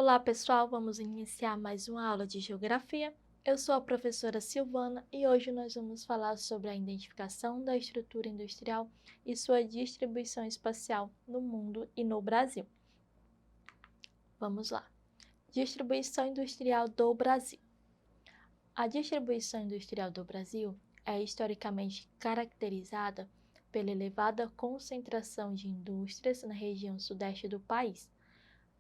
Olá pessoal, vamos iniciar mais uma aula de Geografia. Eu sou a professora Silvana e hoje nós vamos falar sobre a identificação da estrutura industrial e sua distribuição espacial no mundo e no Brasil. Vamos lá. Distribuição industrial do Brasil. A distribuição industrial do Brasil é historicamente caracterizada pela elevada concentração de indústrias na região sudeste do país.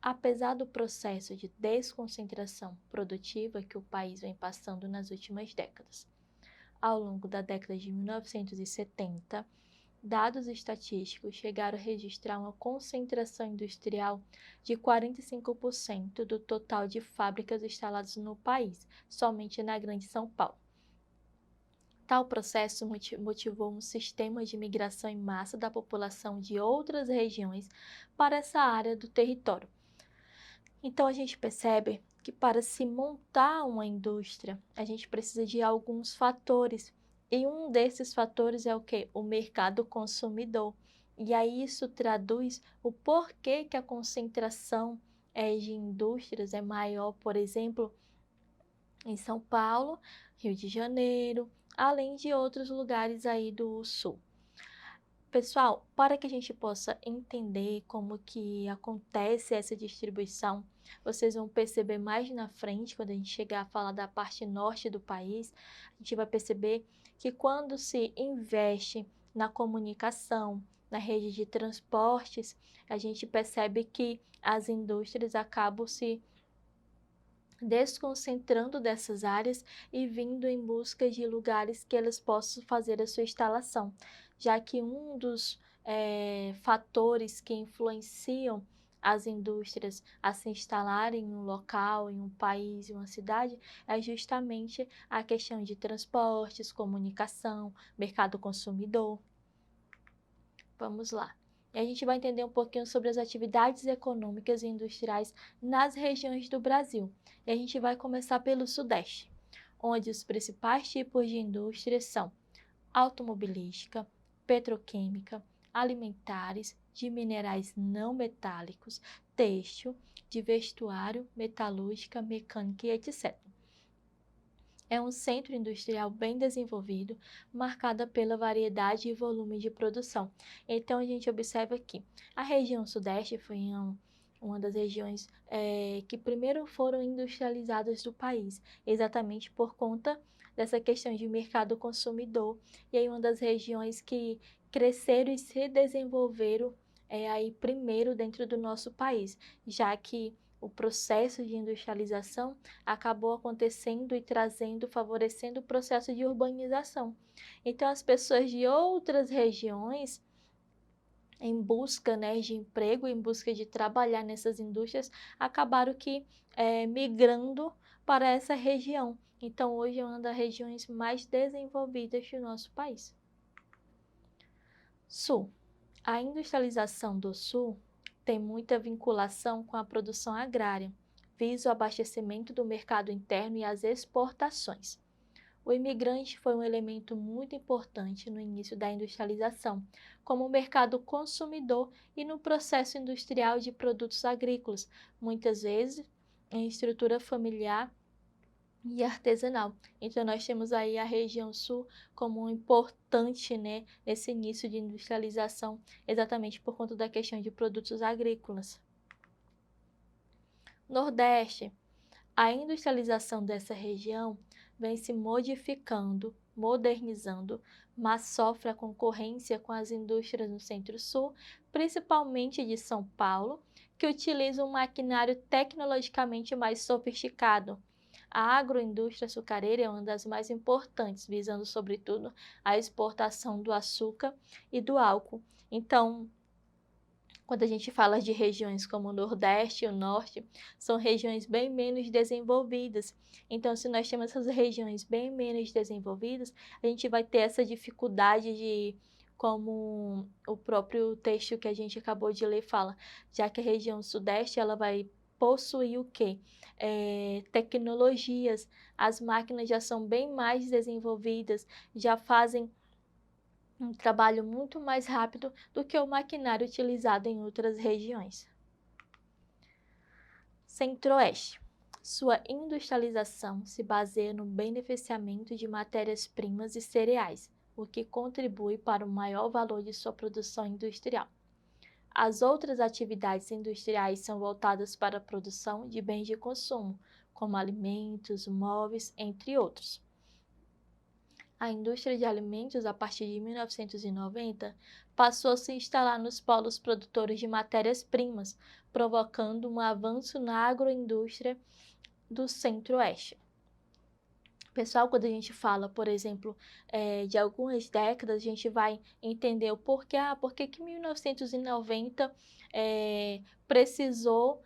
Apesar do processo de desconcentração produtiva que o país vem passando nas últimas décadas. Ao longo da década de 1970, dados estatísticos chegaram a registrar uma concentração industrial de 45% do total de fábricas instaladas no país, somente na Grande São Paulo. Tal processo motivou um sistema de migração em massa da população de outras regiões para essa área do território. Então, a gente percebe que para se montar uma indústria, a gente precisa de alguns fatores. E um desses fatores é o quê? O mercado consumidor. E aí isso traduz o porquê que a concentração de indústrias é maior, por exemplo, em São Paulo, Rio de Janeiro, além de outros lugares aí do sul. Pessoal, para que a gente possa entender como que acontece essa distribuição, vocês vão perceber mais na frente, quando a gente chegar a falar da parte norte do país, a gente vai perceber que quando se investe na comunicação, na rede de transportes, a gente percebe que as indústrias acabam se desconcentrando dessas áreas e vindo em busca de lugares que elas possam fazer a sua instalação, já que um dos fatores que influenciam as indústrias a se instalarem em um local, em um país, em uma cidade, é justamente a questão de transportes, comunicação, mercado consumidor. Vamos lá. E a gente vai entender um pouquinho sobre as atividades econômicas e industriais nas regiões do Brasil. E a gente vai começar pelo Sudeste, onde os principais tipos de indústrias são automobilística, petroquímica, alimentares, de minerais não metálicos, têxtil, de vestuário, metalúrgica, mecânica e etc. É um centro industrial bem desenvolvido, marcada pela variedade e volume de produção. Então, a gente observa aqui, a região sudeste foi uma das regiões que primeiro foram industrializadas do país, exatamente por conta dessa questão de mercado consumidor, e aí uma das regiões que cresceram e se desenvolveram aí primeiro dentro do nosso país, já que o processo de industrialização acabou acontecendo e favorecendo o processo de urbanização. Então, as pessoas de outras regiões, em busca de emprego, em busca de trabalhar nessas indústrias, acabaram migrando para essa região. Então, hoje é uma das regiões mais desenvolvidas do nosso país. Sul. A industrialização do Sul tem muita vinculação com a produção agrária, visa o abastecimento do mercado interno e as exportações. O imigrante foi um elemento muito importante no início da industrialização, como mercado consumidor e no processo industrial de produtos agrícolas, muitas vezes em estrutura familiar e artesanal. Então, nós temos aí a região sul como um importante, nesse início de industrialização, exatamente por conta da questão de produtos agrícolas. Nordeste. A industrialização dessa região vem se modificando, modernizando, mas sofre a concorrência com as indústrias no Centro-Sul, principalmente de São Paulo, que utilizam um maquinário tecnologicamente mais sofisticado. A agroindústria açucareira é uma das mais importantes, visando sobretudo a exportação do açúcar e do álcool. Então, quando a gente fala de regiões como o Nordeste e o Norte, são regiões bem menos desenvolvidas. Então, se nós temos essas regiões bem menos desenvolvidas, a gente vai ter essa dificuldade de, como o próprio texto que a gente acabou de ler fala, já que a região Sudeste ela vai possuir o quê? Tecnologias, as máquinas já são bem mais desenvolvidas, já fazem um trabalho muito mais rápido do que o maquinário utilizado em outras regiões. Centro-Oeste. Sua industrialização se baseia no beneficiamento de matérias-primas e cereais, o que contribui para o maior valor de sua produção industrial. As outras atividades industriais são voltadas para a produção de bens de consumo, como alimentos, móveis, entre outros. A indústria de alimentos, a partir de 1990, passou a se instalar nos polos produtores de matérias-primas, provocando um avanço na agroindústria do Centro-Oeste. Pessoal, quando a gente fala, por exemplo, de algumas décadas, a gente vai entender o porquê, por que 1990 precisou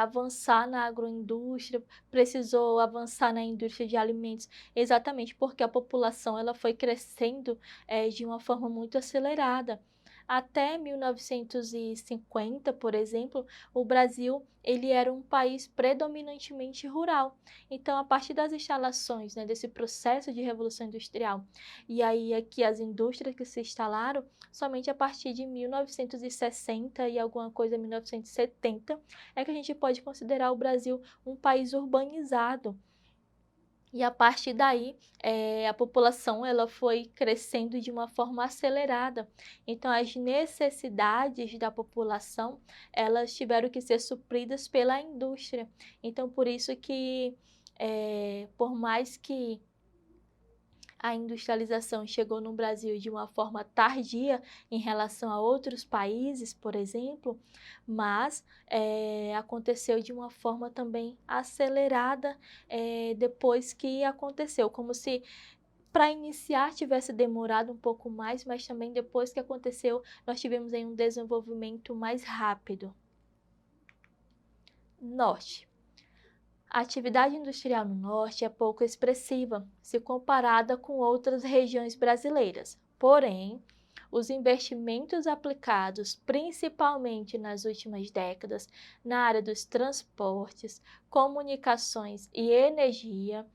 avançar na agroindústria, precisou avançar na indústria de alimentos, exatamente porque a população ela foi crescendo de uma forma muito acelerada. Até 1950, por exemplo, o Brasil ele era um país predominantemente rural. Então, a partir das instalações, né, desse processo de revolução industrial, e aí aqui as indústrias que se instalaram, somente a partir de 1960 e alguma coisa 1970, é que a gente pode considerar o Brasil um país urbanizado. E a partir daí, a população ela foi crescendo de uma forma acelerada. Então, as necessidades da população, elas tiveram que ser supridas pela indústria. Então, por isso que, por mais que a industrialização chegou no Brasil de uma forma tardia em relação a outros países, por exemplo, mas aconteceu de uma forma também acelerada depois que aconteceu, como se para iniciar tivesse demorado um pouco mais, mas também depois que aconteceu, nós tivemos aí um desenvolvimento mais rápido. Norte. A atividade industrial no Norte é pouco expressiva, se comparada com outras regiões brasileiras. Porém, os investimentos aplicados, principalmente nas últimas décadas, na área dos transportes, comunicações e energia,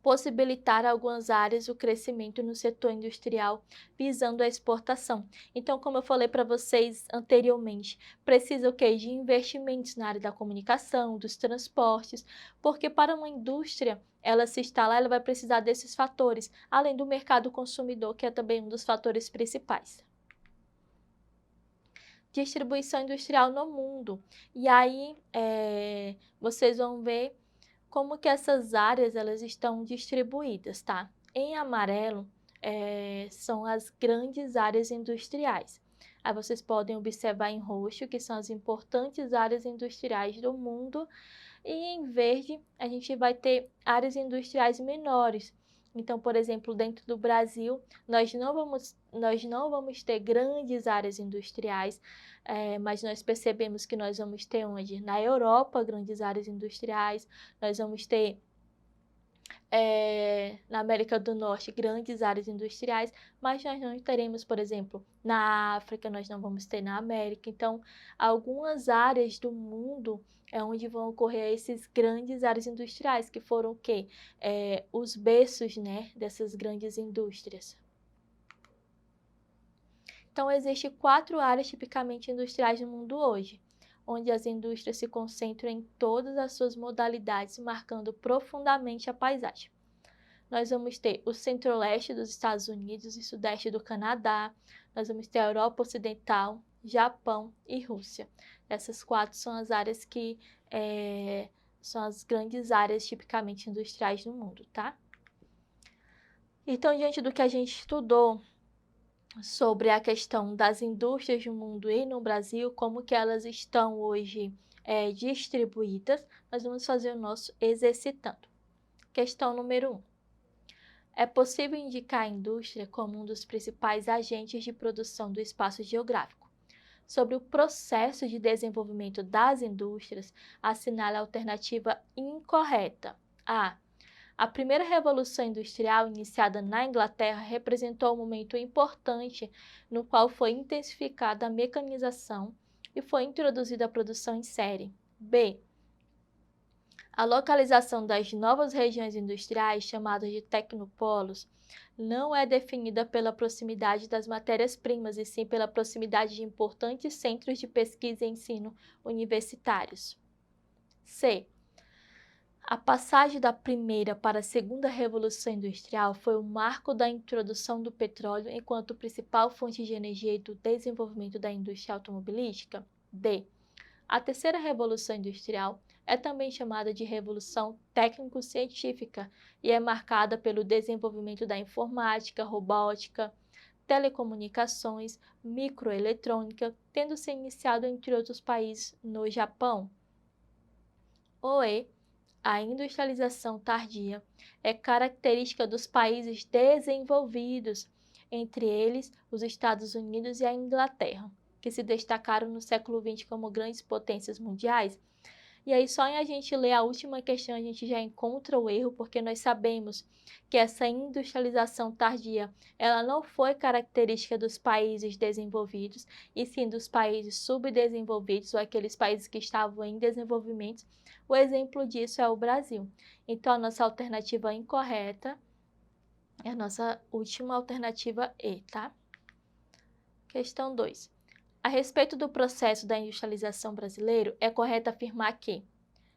possibilitar algumas áreas o crescimento no setor industrial visando a exportação. Então, como eu falei para vocês anteriormente, precisa o quê? De investimentos na área da comunicação, dos transportes, porque para uma indústria ela se instalar, ela vai precisar desses fatores, além do mercado consumidor, que é também um dos fatores principais. Distribuição industrial no mundo. E aí, vocês vão ver como que essas áreas elas estão distribuídas, tá? Em amarelo são as grandes áreas industriais. Aí vocês podem observar em roxo que são as importantes áreas industriais do mundo e em verde a gente vai ter áreas industriais menores. Então, por exemplo, dentro do Brasil, nós não vamos ter grandes áreas industriais, mas nós percebemos que nós vamos ter onde? Na Europa, grandes áreas industriais, nós vamos ter na América do Norte grandes áreas industriais, mas nós não teremos, por exemplo, na África, nós não vamos ter na América. Então, algumas áreas do mundo é onde vão ocorrer esses grandes áreas industriais, que foram o quê? Os berços, né, dessas grandes indústrias. Então, existem 4 áreas tipicamente industriais no mundo hoje, onde as indústrias se concentram em todas as suas modalidades, marcando profundamente a paisagem. Nós vamos ter o centro-leste dos Estados Unidos e sudeste do Canadá, nós vamos ter a Europa Ocidental, Japão e Rússia. Essas 4 são as áreas que são as grandes áreas tipicamente industriais no mundo, tá? Então, diante do que a gente estudou sobre a questão das indústrias no mundo e no Brasil, como que elas estão hoje distribuídas, nós vamos fazer o nosso exercitando. Questão número 1. É possível indicar a indústria como um dos principais agentes de produção do espaço geográfico. Sobre o processo de desenvolvimento das indústrias, assinale a alternativa incorreta. A primeira revolução industrial, iniciada na Inglaterra, representou um momento importante no qual foi intensificada a mecanização e foi introduzida a produção em série. B. A localização das novas regiões industriais, chamadas de tecnopolos, não é definida pela proximidade das matérias-primas, e sim pela proximidade de importantes centros de pesquisa e ensino universitários. C. A passagem da primeira para a segunda revolução industrial foi o marco da introdução do petróleo enquanto principal fonte de energia e do desenvolvimento da indústria automobilística? D. A terceira revolução industrial é também chamada de revolução técnico-científica e é marcada pelo desenvolvimento da informática, robótica, telecomunicações, microeletrônica, tendo se iniciado entre outros países no Japão. Ou E. A industrialização tardia é característica dos países desenvolvidos, entre eles os Estados Unidos e a Inglaterra, que se destacaram no século XX como grandes potências mundiais. E aí, só em a gente ler a última questão, a gente já encontra o erro, porque nós sabemos que essa industrialização tardia, ela não foi característica dos países desenvolvidos, e sim dos países subdesenvolvidos, ou aqueles países que estavam em desenvolvimento. O exemplo disso é o Brasil. Então, a nossa alternativa incorreta é a nossa última alternativa E, tá? Questão 2. A respeito do processo da industrialização brasileiro, é correto afirmar que: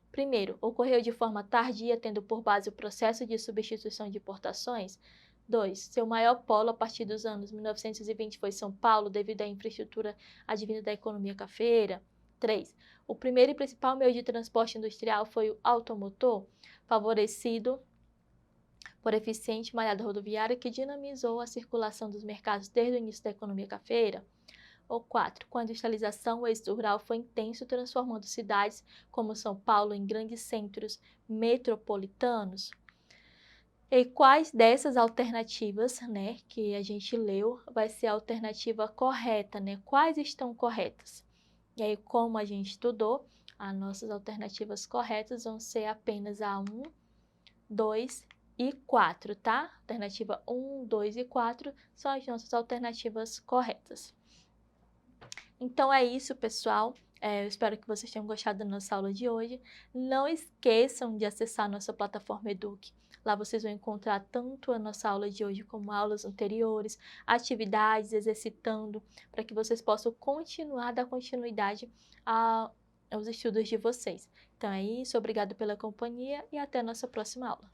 primeiro, ocorreu de forma tardia, tendo por base o processo de substituição de importações. 2. Seu maior polo a partir dos anos 1920 foi São Paulo, devido à infraestrutura advinda da economia cafeeira. 3. O primeiro e principal meio de transporte industrial foi o automotor, favorecido por eficiente malhada rodoviária que dinamizou a circulação dos mercados desde o início da economia cafeeira. Ou 4. Com a industrialização, o êxito rural foi intenso, transformando cidades como São Paulo em grandes centros metropolitanos. E quais dessas alternativas, né, que a gente leu, vai ser a alternativa correta, né? Quais estão corretas? E aí, como a gente estudou, as nossas alternativas corretas vão ser apenas a 1, 2 e 4, tá? Alternativa 1, 2 e 4 são as nossas alternativas corretas. Então é isso, pessoal. Eu espero que vocês tenham gostado da nossa aula de hoje. Não esqueçam de acessar a nossa plataforma Eduque. Lá vocês vão encontrar tanto a nossa aula de hoje como aulas anteriores, atividades, exercitando, para que vocês possam dar continuidade aos estudos de vocês. Então é isso, obrigado pela companhia e até a nossa próxima aula.